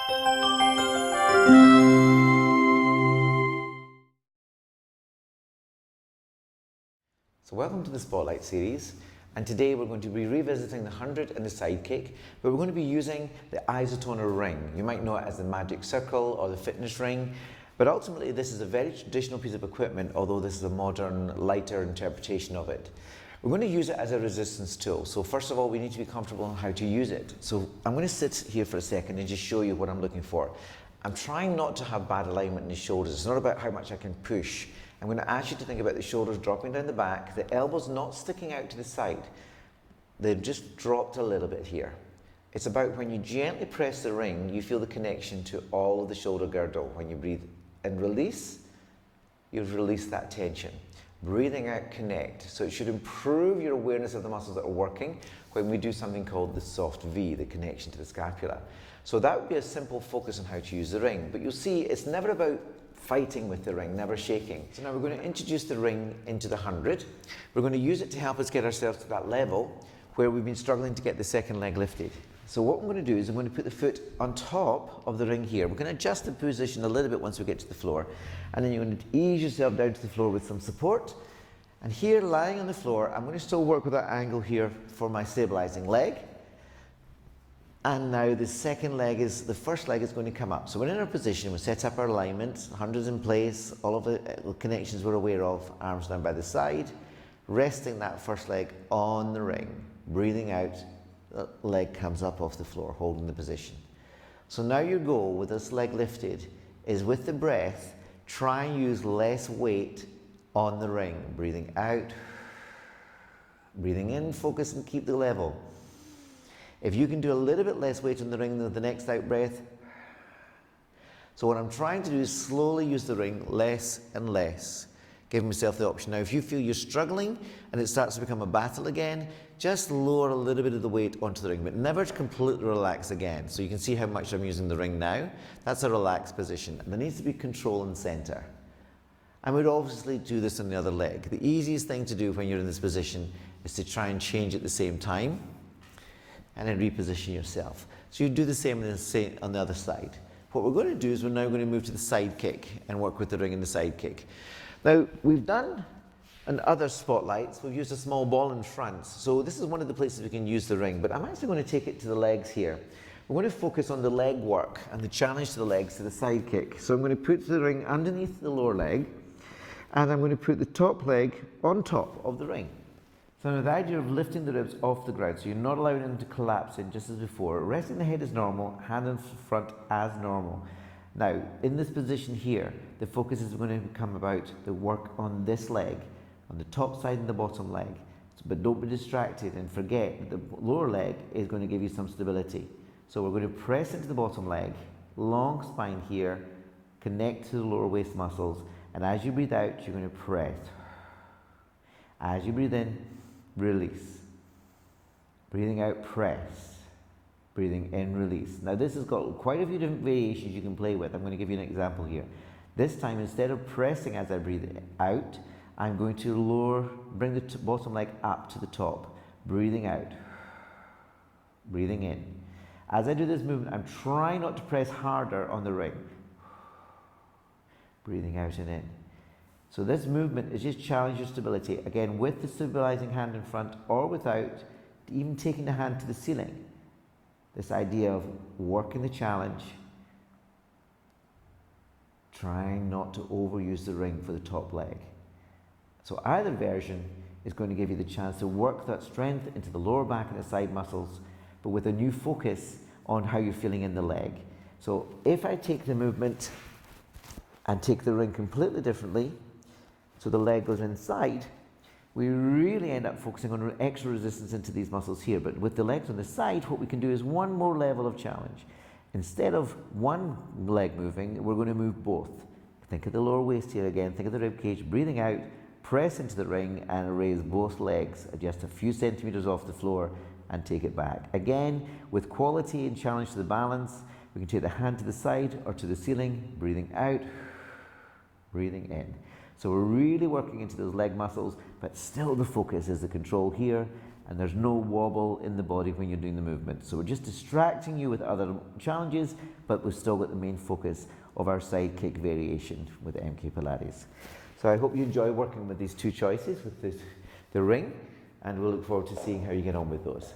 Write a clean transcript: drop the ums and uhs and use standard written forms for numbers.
So welcome to the Spotlight series, and today we're going to be revisiting the 100 and the Sidekick, but we're going to be using the Isotoner ring. You might know it as the Magic Circle or the Fitness Ring, but ultimately this is a very traditional piece of equipment, although this is a modern, lighter interpretation of it. We're going to use it as a resistance tool. So first of all, we need to be comfortable on how to use it. So I'm going to sit here for a second and just show you what I'm looking for. I'm trying not to have bad alignment in the shoulders. It's not about how much I can push. I'm going to ask you to think about the shoulders dropping down the back, the elbows not sticking out to the side. They've just dropped a little bit here. It's about when you gently press the ring, you feel the connection to all of the shoulder girdle. When you breathe and release, you've released that tension. Breathing out, connect. So it should improve your awareness of the muscles that are working when we do something called the soft V, the connection to the scapula. So that would be a simple focus on how to use the ring. But you'll see it's never about fighting with the ring, never shaking. So now we're going to introduce the ring into the 100. We're going to use it to help us get ourselves to that level where we've been struggling to get the second leg lifted. So what I'm going to do is I'm going to put the foot on top of the ring here. We're going to adjust the position a little bit once we get to the floor. And then you're going to ease yourself down to the floor with some support. And here, lying on the floor, I'm going to still work with that angle here for my stabilizing leg. And now the first leg is going to come up. So we're in our position, we set up our alignment, 100s in place, all of the connections we're aware of, arms down by the side, resting that first leg on the ring, breathing out, the leg comes up off the floor, holding the position. So now your goal with this leg lifted is with the breath, try and use less weight on the ring. Breathing out, breathing in, focus and keep the level. If you can do a little bit less weight on the ring than the next out breath. So what I'm trying to do is slowly use the ring less and less, giving myself the option. Now if you feel you're struggling and it starts to become a battle again, just lower a little bit of the weight onto the ring, but never completely relax again. So you can see how much I'm using the ring now. That's a relaxed position. And there needs to be control and center. And we'd obviously do this on the other leg. The easiest thing to do when you're in this position is to try and change at the same time and then reposition yourself. So you do the same on the other side. What we're going to do is we're now going to move to the side kick and work with the ring in the side kick. Now, we've done on other spotlights, we've used a small ball in front. So this is one of the places we can use the ring, but I'm actually going to take it to the legs here. We're going to focus on the leg work and the challenge to the legs to the side kick. So I'm going to put the ring underneath the lower leg, and I'm going to put the top leg on top of the ring. So now the idea of lifting the ribs off the ground, so you're not allowing them to collapse in just as before. Resting the head is normal, hand in front as normal. Now, in this position here, the focus is going to become about the work on this leg, on the top side and the bottom leg. But don't be distracted and forget that the lower leg is going to give you some stability. So we're going to press into the bottom leg, long spine here, connect to the lower waist muscles, and as you breathe out, you're going to press. As you breathe in, release. Breathing out, press. Breathing in, release. Now this has got quite a few different variations you can play with. I'm going to give you an example here. This time, instead of pressing as I breathe out, I'm going to bring the bottom leg up to the top. Breathing out. Breathing in. As I do this movement, I'm trying not to press harder on the ring. Breathing out and in. So this movement is just challenge your stability, again with the stabilizing hand in front or without, even taking the hand to the ceiling. This idea of working the challenge, trying not to overuse the ring for the top leg. So either version is going to give you the chance to work that strength into the lower back and the side muscles, but with a new focus on how you're feeling in the leg. So if I take the movement and take the ring completely differently, so the leg goes inside, we really end up focusing on extra resistance into these muscles here. But with the legs on the side, what we can do is one more level of challenge. Instead of one leg moving, we're going to move both. Think of the lower waist here again, think of the rib cage, breathing out, press into the ring and raise both legs just a few centimeters off the floor and take it back. Again, with quality and challenge to the balance, we can take the hand to the side or to the ceiling, breathing out, breathing in. So we're really working into those leg muscles, but still the focus is the control here and there's no wobble in the body when you're doing the movement. So we're just distracting you with other challenges, but we've still got the main focus of our side kick variation with MK Pilates. So I hope you enjoy working with these two choices, with the ring, and we'll look forward to seeing how you get on with those.